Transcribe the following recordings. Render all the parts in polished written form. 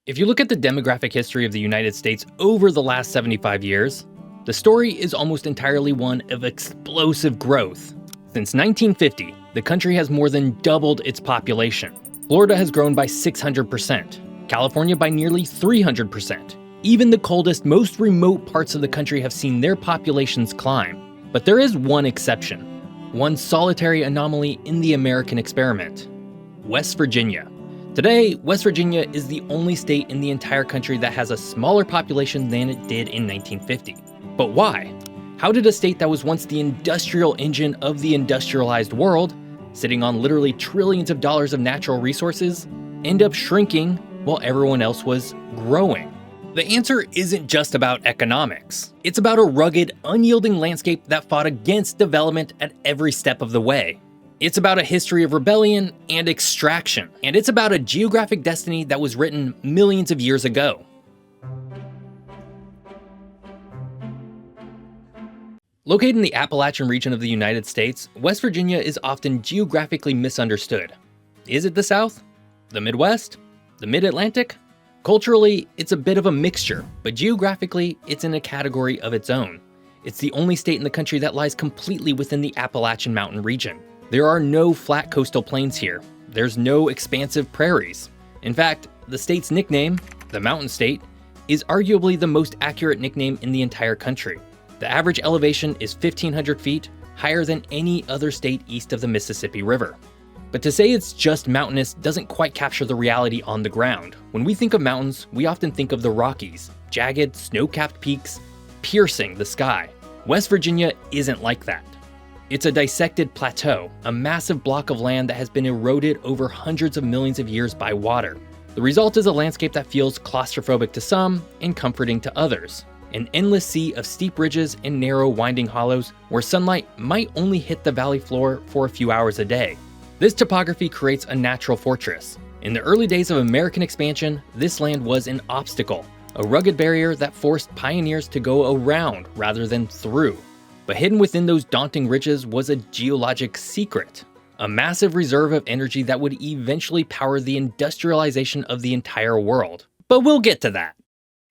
If you look at the demographic history of the United States over the last 75 years, the story is almost entirely one of explosive growth. Since 1950, the country has more than doubled its population. Florida has grown by 600%, California by nearly 300%. Even the coldest, most remote parts of the country have seen their populations climb. But there is one exception, one solitary anomaly in the American experiment: West Virginia. Today, West Virginia is the only state in the entire country that has a smaller population than it did in 1950. But why? How did a state that was once the industrial engine of the industrialized world, sitting on literally trillions of dollars of natural resources, end up shrinking while everyone else was growing? The answer isn't just about economics. It's about a rugged, unyielding landscape that fought against development at every step of the way. It's about a history of rebellion and extraction. And it's about a geographic destiny that was written millions of years ago. Located in the Appalachian region of the United States, West Virginia is often geographically misunderstood. Is it the South? The Midwest? The Mid-Atlantic? Culturally, it's a bit of a mixture, but geographically, it's in a category of its own. It's the only state in the country that lies completely within the Appalachian mountain region. There are no flat coastal plains here. There's no expansive prairies. In fact, the state's nickname, the Mountain State, is arguably the most accurate nickname in the entire country. The average elevation is 1,500 feet, higher than any other state east of the Mississippi River. But to say it's just mountainous doesn't quite capture the reality on the ground. When we think of mountains, we often think of the Rockies, jagged, snow-capped peaks piercing the sky. West Virginia isn't like that. It's a dissected plateau, a massive block of land that has been eroded over hundreds of millions of years by water. The result is a landscape that feels claustrophobic to some and comforting to others. An endless sea of steep ridges and narrow winding hollows where sunlight might only hit the valley floor for a few hours a day. This topography creates a natural fortress. In the early days of American expansion, this land was an obstacle, a rugged barrier that forced pioneers to go around rather than through. But hidden within those daunting ridges was a geologic secret, a massive reserve of energy that would eventually power the industrialization of the entire world. But we'll get to that.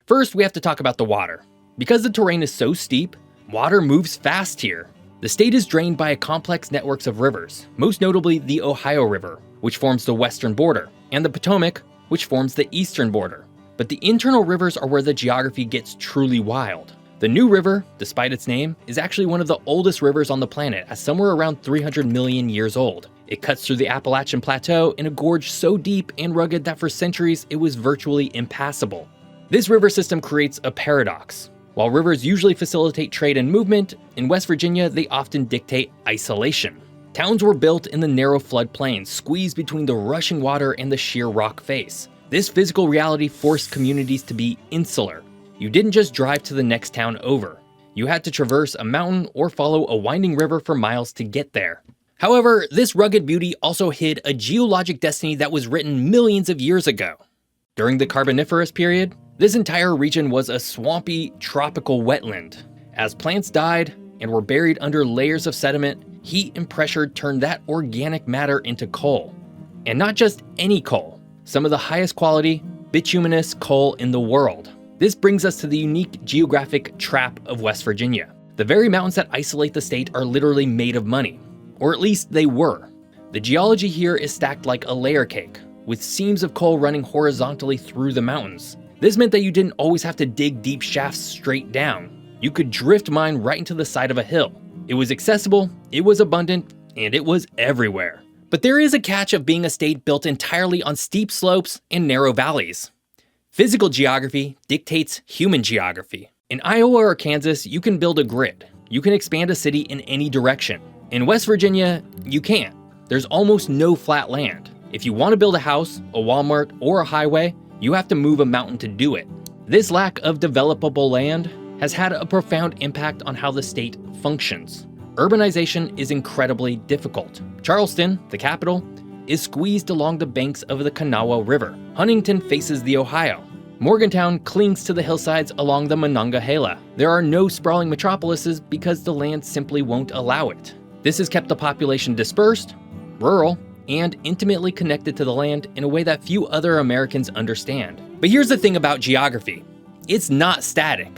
First, we have to talk about the water. Because the terrain is so steep, water moves fast here. The state is drained by a complex network of rivers, most notably the Ohio River, which forms the western border, and the Potomac, which forms the eastern border. But the internal rivers are where the geography gets truly wild. The New River, despite its name, is actually one of the oldest rivers on the planet, at somewhere around 300 million years old. It cuts through the Appalachian Plateau in a gorge so deep and rugged that for centuries it was virtually impassable. This river system creates a paradox. While rivers usually facilitate trade and movement, in West Virginia they often dictate isolation. Towns were built in the narrow floodplains, squeezed between the rushing water and the sheer rock face. This physical reality forced communities to be insular. You didn't just drive to the next town over. You had to traverse a mountain or follow a winding river for miles to get there. However, this rugged beauty also hid a geologic destiny that was written millions of years ago. During the Carboniferous period, this entire region was a swampy, tropical wetland. As plants died and were buried under layers of sediment, heat and pressure turned that organic matter into coal. And not just any coal, some of the highest quality, bituminous coal in the world. This brings us to the unique geographic trap of West Virginia. The very mountains that isolate the state are literally made of money, or at least they were. The geology here is stacked like a layer cake, with seams of coal running horizontally through the mountains. This meant that you didn't always have to dig deep shafts straight down. You could drift mine right into the side of a hill. It was accessible, it was abundant, and it was everywhere. But there is a catch of being a state built entirely on steep slopes and narrow valleys. Physical geography dictates human geography. In Iowa or Kansas, you can build a grid. You can expand a city in any direction. In West Virginia, you can't. There's almost no flat land. If you want to build a house, a Walmart, or a highway, you have to move a mountain to do it. This lack of developable land has had a profound impact on how the state functions. Urbanization is incredibly difficult. Charleston, the capital, is squeezed along the banks of the Kanawha River. Huntington faces the Ohio. Morgantown clings to the hillsides along the Monongahela. There are no sprawling metropolises because the land simply won't allow it. This has kept the population dispersed, rural, and intimately connected to the land in a way that few other Americans understand. But here's the thing about geography. It's not static.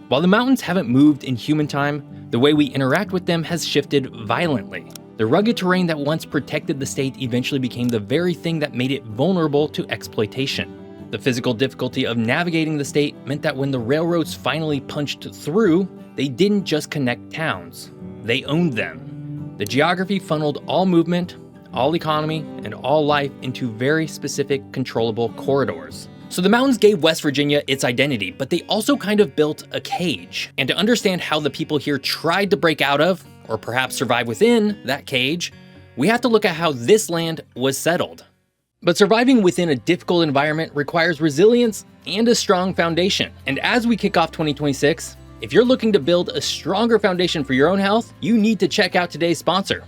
While the mountains haven't moved in human time, the way we interact with them has shifted violently. The rugged terrain that once protected the state eventually became the very thing that made it vulnerable to exploitation. The physical difficulty of navigating the state meant that when the railroads finally punched through, they didn't just connect towns, they owned them. The geography funneled all movement, all economy, and all life into very specific controllable corridors. So the mountains gave West Virginia its identity, but they also kind of built a cage. And to understand how the people here tried to break out of, or perhaps survive within, that cage, we have to look at how this land was settled. But surviving within a difficult environment requires resilience and a strong foundation. And as we kick off 2026, if you're looking to build a stronger foundation for your own health, you need to check out today's sponsor,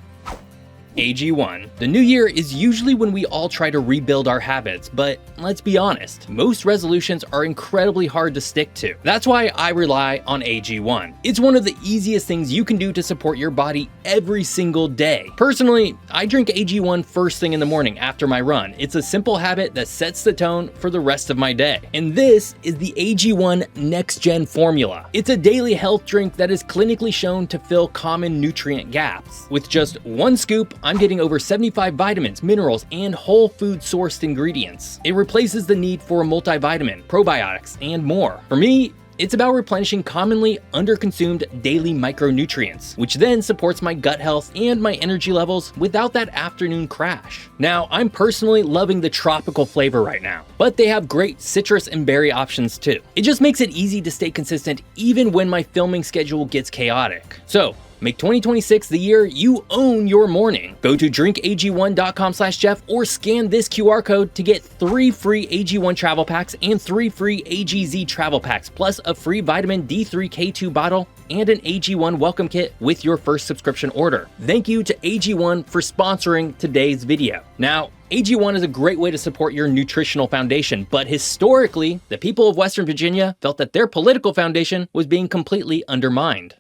AG1. The new year is usually when we all try to rebuild our habits, but let's be honest, most resolutions are incredibly hard to stick to. That's why I rely on AG1. It's one of the easiest things you can do to support your body every single day. Personally, I drink AG1 first thing in the morning after my run. It's a simple habit that sets the tone for the rest of my day. And this is the AG1 Next Gen formula. It's a daily health drink that is clinically shown to fill common nutrient gaps. With just one scoop, I'm getting over 75 vitamins, minerals, and whole food sourced ingredients. It replaces the need for a multivitamin, probiotics, and more. For me, it's about replenishing commonly underconsumed daily micronutrients, which then supports my gut health and my energy levels without that afternoon crash. Now, I'm personally loving the tropical flavor right now, but they have great citrus and berry options too. It just makes it easy to stay consistent even when my filming schedule gets chaotic. So, make 2026 the year you own your morning. Go to drinkag1.com/Geoff or scan this QR code to get 3 free AG1 travel packs and 3 free AGZ travel packs, plus a free vitamin D3K2 bottle and an AG1 welcome kit with your first subscription order. Thank you to AG1 for sponsoring today's video. Now, AG1 is a great way to support your nutritional foundation, but historically, the people of Western Virginia felt that their political foundation was being completely undermined.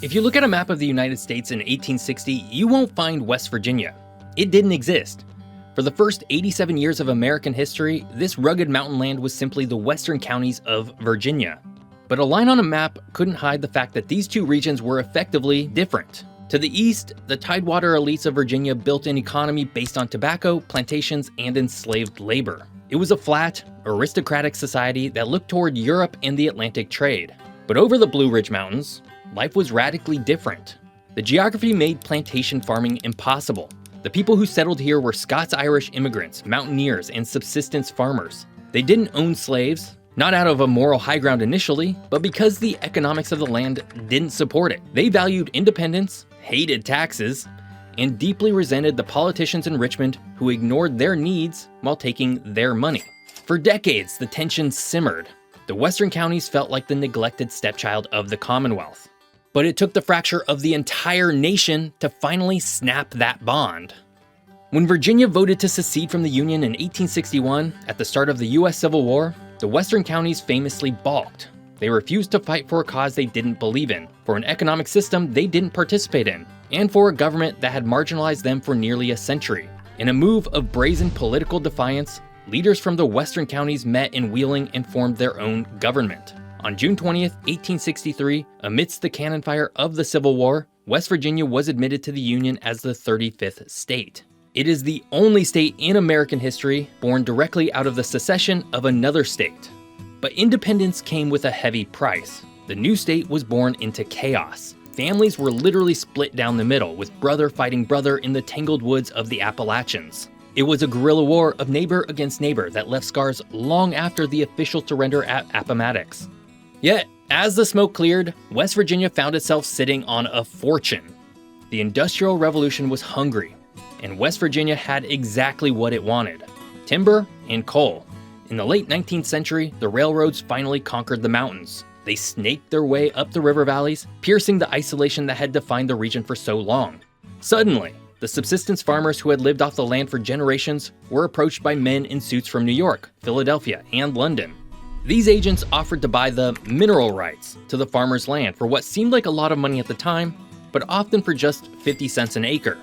If you look at a map of the United States in 1860, you won't find West Virginia. It didn't exist. For the first 87 years of American history, this rugged mountain land was simply the western counties of Virginia. But a line on a map couldn't hide the fact that these two regions were effectively different. To the east, the tidewater elites of Virginia built an economy based on tobacco, plantations, and enslaved labor. It was a flat, aristocratic society that looked toward Europe and the Atlantic trade. But over the Blue Ridge Mountains, life was radically different. The geography made plantation farming impossible. The people who settled here were Scots-Irish immigrants, mountaineers, and subsistence farmers. They didn't own slaves, not out of a moral high ground initially, but because the economics of the land didn't support it. They valued independence, hated taxes, and deeply resented the politicians in Richmond who ignored their needs while taking their money. For decades, the tension simmered. The western counties felt like the neglected stepchild of the Commonwealth. But it took the fracture of the entire nation to finally snap that bond. When Virginia voted to secede from the Union in 1861, at the start of the US Civil War, the western counties famously balked. They refused to fight for a cause they didn't believe in, for an economic system they didn't participate in, and for a government that had marginalized them for nearly a century. In a move of brazen political defiance, leaders from the western counties met in Wheeling and formed their own government. On June 20th, 1863, amidst the cannon fire of the Civil War, West Virginia was admitted to the Union as the 35th state. It is the only state in American history born directly out of the secession of another state. But independence came with a heavy price. The new state was born into chaos. Families were literally split down the middle, with brother fighting brother in the tangled woods of the Appalachians. It was a guerrilla war of neighbor against neighbor that left scars long after the official surrender at Appomattox. Yet, as the smoke cleared, West Virginia found itself sitting on a fortune. The Industrial Revolution was hungry, and West Virginia had exactly what it wanted: timber and coal. In the late 19th century, the railroads finally conquered the mountains. They snaked their way up the river valleys, piercing the isolation that had defined the region for so long. Suddenly, the subsistence farmers who had lived off the land for generations were approached by men in suits from New York, Philadelphia, and London. These agents offered to buy the mineral rights to the farmer's land for what seemed like a lot of money at the time, but often for just 50 cents an acre.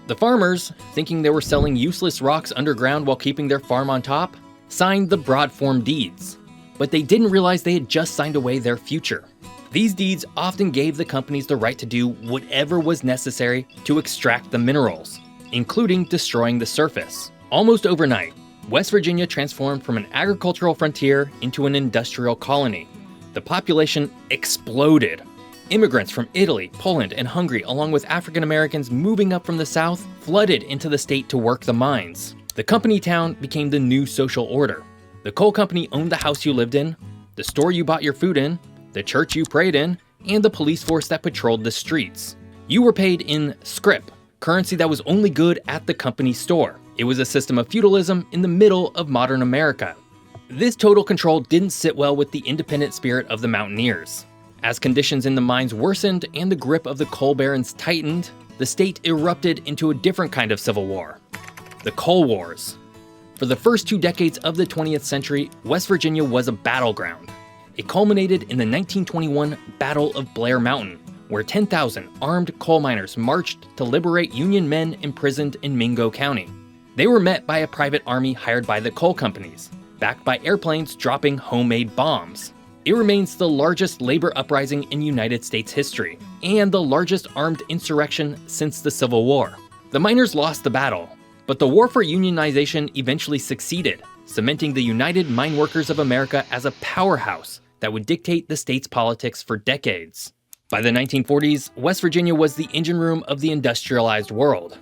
The farmers, thinking they were selling useless rocks underground while keeping their farm on top, signed the broad form deeds. But they didn't realize they had just signed away their future. These deeds often gave the companies the right to do whatever was necessary to extract the minerals, including destroying the surface. Almost overnight, West Virginia transformed from an agricultural frontier into an industrial colony. The population exploded. Immigrants from Italy, Poland, and Hungary, along with African Americans moving up from the south, flooded into the state to work the mines. The company town became the new social order. The coal company owned the house you lived in, the store you bought your food in, the church you prayed in, and the police force that patrolled the streets. You were paid in scrip, currency that was only good at the company store. It was a system of feudalism in the middle of modern America. This total control didn't sit well with the independent spirit of the mountaineers. As conditions in the mines worsened and the grip of the coal barons tightened, the state erupted into a different kind of civil war: the Coal Wars. For the first 2 decades of the 20th century, West Virginia was a battleground. It culminated in the 1921 Battle of Blair Mountain, where 10,000 armed coal miners marched to liberate Union men imprisoned in Mingo County. They were met by a private army hired by the coal companies, backed by airplanes dropping homemade bombs. It remains the largest labor uprising in United States history, and the largest armed insurrection since the Civil War. The miners lost the battle, but the war for unionization eventually succeeded, cementing the United Mine Workers of America as a powerhouse that would dictate the state's politics for decades. By the 1940s, West Virginia was the engine room of the industrialized world.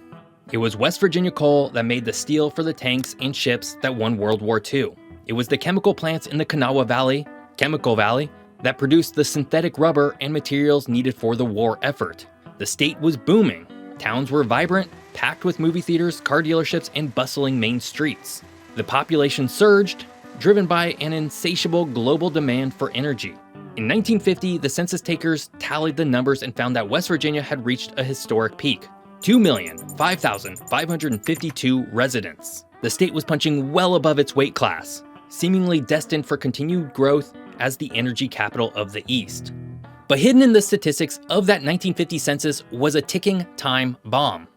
It was West Virginia coal that made the steel for the tanks and ships that won World War II. It was the chemical plants in the Kanawha Valley, Chemical Valley, that produced the synthetic rubber and materials needed for the war effort. The state was booming. Towns were vibrant, packed with movie theaters, car dealerships, and bustling main streets. The population surged, driven by an insatiable global demand for energy. In 1950, the census takers tallied the numbers and found that West Virginia had reached a historic peak: 2,005,552 residents. The state was punching well above its weight class, seemingly destined for continued growth as the energy capital of the East. But hidden in the statistics of that 1950 census was a ticking time bomb.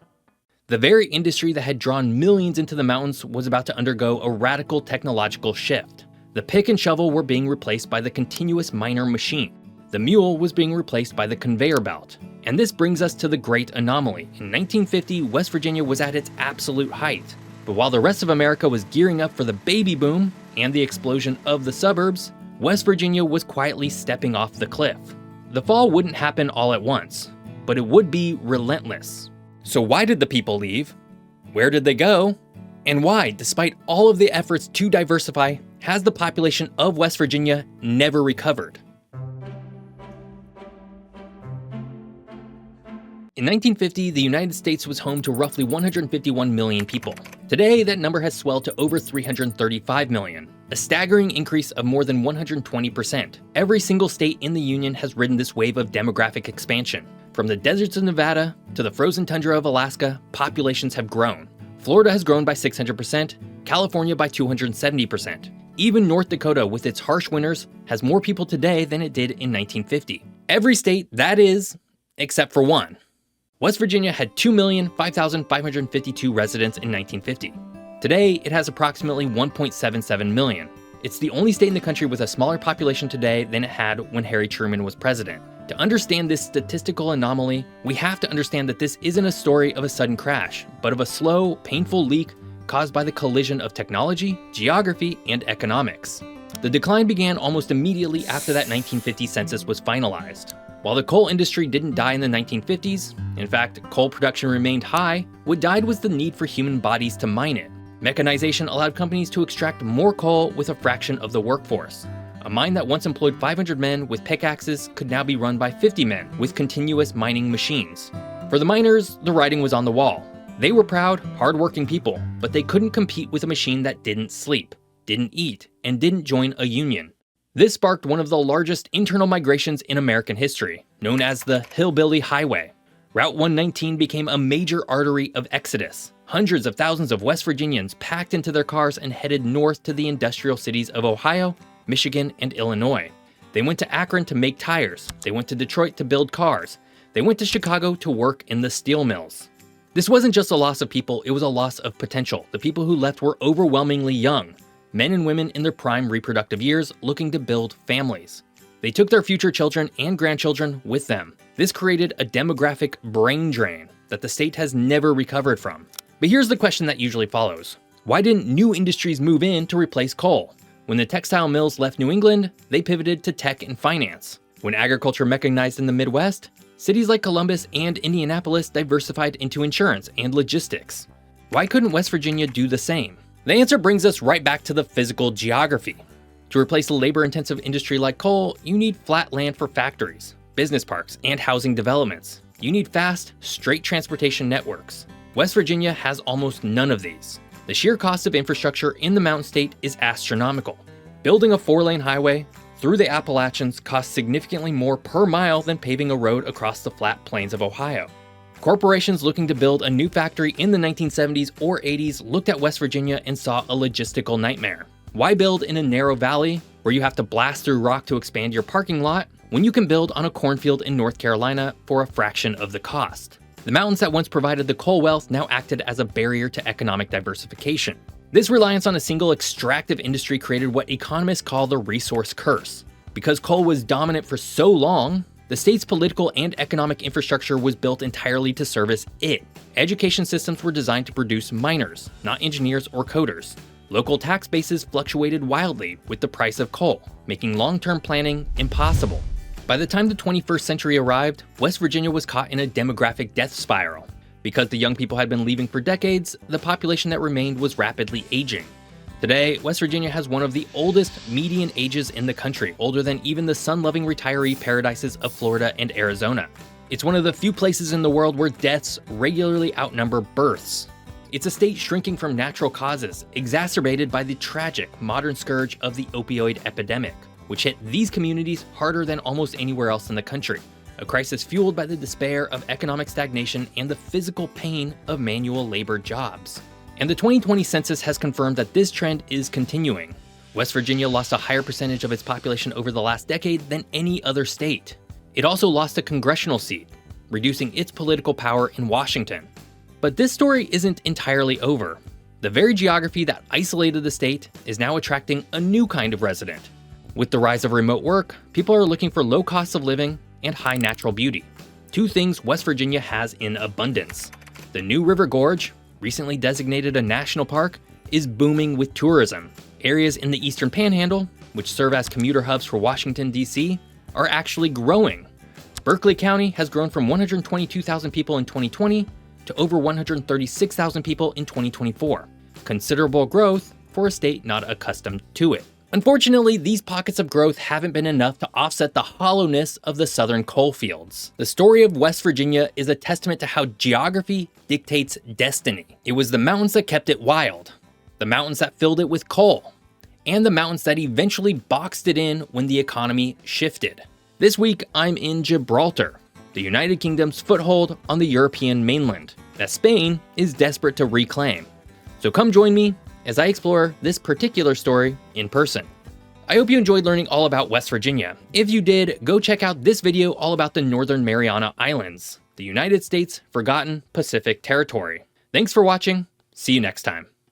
The very industry that had drawn millions into the mountains was about to undergo a radical technological shift. The pick and shovel were being replaced by the continuous miner machine. The mule was being replaced by the conveyor belt. And this brings us to the Great Anomaly. In 1950, West Virginia was at its absolute height. But while the rest of America was gearing up for the baby boom and the explosion of the suburbs, West Virginia was quietly stepping off the cliff. The fall wouldn't happen all at once, but it would be relentless. So why did the people leave? Where did they go? And why, despite all of the efforts to diversify, has the population of West Virginia never recovered? In 1950, the United States was home to roughly 151 million people. Today, that number has swelled to over 335 million, a staggering increase of more than 120%. Every single state in the Union has ridden this wave of demographic expansion. From the deserts of Nevada to the frozen tundra of Alaska, populations have grown. Florida has grown by 600%, California by 270%. Even North Dakota, with its harsh winters, has more people today than it did in 1950. Every state, that is, except for one. West Virginia had 2,005,552 residents in 1950. Today, it has approximately 1.77 million. It's the only state in the country with a smaller population today than it had when Harry Truman was president. To understand this statistical anomaly, we have to understand that this isn't a story of a sudden crash, but of a slow, painful leak caused by the collision of technology, geography, and economics. The decline began almost immediately after that 1950 census was finalized. While the coal industry didn't die in the 1950s, in fact, coal production remained high, what died was the need for human bodies to mine it. Mechanization allowed companies to extract more coal with a fraction of the workforce. A mine that once employed 500 men with pickaxes could now be run by 50 men with continuous mining machines. For the miners, the writing was on the wall. They were proud, hard-working people, but they couldn't compete with a machine that didn't sleep, didn't eat, and didn't join a union. This sparked one of the largest internal migrations in American history, known as the Hillbilly Highway. Route 119 became a major artery of exodus. Hundreds of thousands of West Virginians packed into their cars and headed north to the industrial cities of Ohio, Michigan, and Illinois. They went to Akron to make tires. They went to Detroit to build cars. They went to Chicago to work in the steel mills. This wasn't just a loss of people, it was a loss of potential. The people who left were overwhelmingly young, men and women in their prime reproductive years looking to build families. They took their future children and grandchildren with them. This created a demographic brain drain that the state has never recovered from. But here's the question that usually follows. Why didn't new industries move in to replace coal? When the textile mills left New England, they pivoted to tech and finance. When agriculture mechanized in the Midwest, cities like Columbus and Indianapolis diversified into insurance and logistics. Why couldn't West Virginia do the same? The answer brings us right back to the physical geography. To replace a labor-intensive industry like coal, you need flat land for factories, business parks, and housing developments. You need fast, straight transportation networks. West Virginia has almost none of these. The sheer cost of infrastructure in the Mountain State is astronomical. Building a 4-lane highway through the Appalachians costs significantly more per mile than paving a road across the flat plains of Ohio. Corporations looking to build a new factory in the 1970s or 80s looked at West Virginia and saw a logistical nightmare. Why build in a narrow valley where you have to blast through rock to expand your parking lot when you can build on a cornfield in North Carolina for a fraction of the cost? The mountains that once provided the coal wealth now acted as a barrier to economic diversification. This reliance on a single extractive industry created what economists call the resource curse. Because coal was dominant for so long, the state's political and economic infrastructure was built entirely to service it. Education systems were designed to produce miners, not engineers or coders. Local tax bases fluctuated wildly with the price of coal, making long-term planning impossible. By the time the 21st century arrived, West Virginia was caught in a demographic death spiral. Because the young people had been leaving for decades, the population that remained was rapidly aging. Today, West Virginia has one of the oldest median ages in the country, older than even the sun-loving retiree paradises of Florida and Arizona. It's one of the few places in the world where deaths regularly outnumber births. It's a state shrinking from natural causes, exacerbated by the tragic modern scourge of the opioid epidemic, which hit these communities harder than almost anywhere else in the country. A crisis fueled by the despair of economic stagnation and the physical pain of manual labor jobs. And the 2020 census has confirmed that this trend is continuing. West Virginia lost a higher percentage of its population over the last decade than any other state. It also lost a congressional seat, reducing its political power in Washington. But this story isn't entirely over. The very geography that isolated the state is now attracting a new kind of resident. With the rise of remote work, people are looking for low costs of living and high natural beauty. Two things West Virginia has in abundance. The New River Gorge, recently designated a national park, is booming with tourism. Areas in the Eastern Panhandle, which serve as commuter hubs for Washington, D.C., are actually growing. Berkeley County has grown from 122,000 people in 2020 to over 136,000 people in 2024. Considerable growth for a state not accustomed to it. Unfortunately, these pockets of growth haven't been enough to offset the hollowness of the southern coal fields. The story of West Virginia is a testament to how geography dictates destiny. It was the mountains that kept it wild, the mountains that filled it with coal, and the mountains that eventually boxed it in when the economy shifted. This week, I'm in Gibraltar, the United Kingdom's foothold on the European mainland, that Spain is desperate to reclaim. So come join me as I explore this particular story in person. I hope you enjoyed learning all about West Virginia. If you did, go check out this video all about the Northern Mariana Islands, the United States' forgotten Pacific territory. Thanks for watching. See you next time.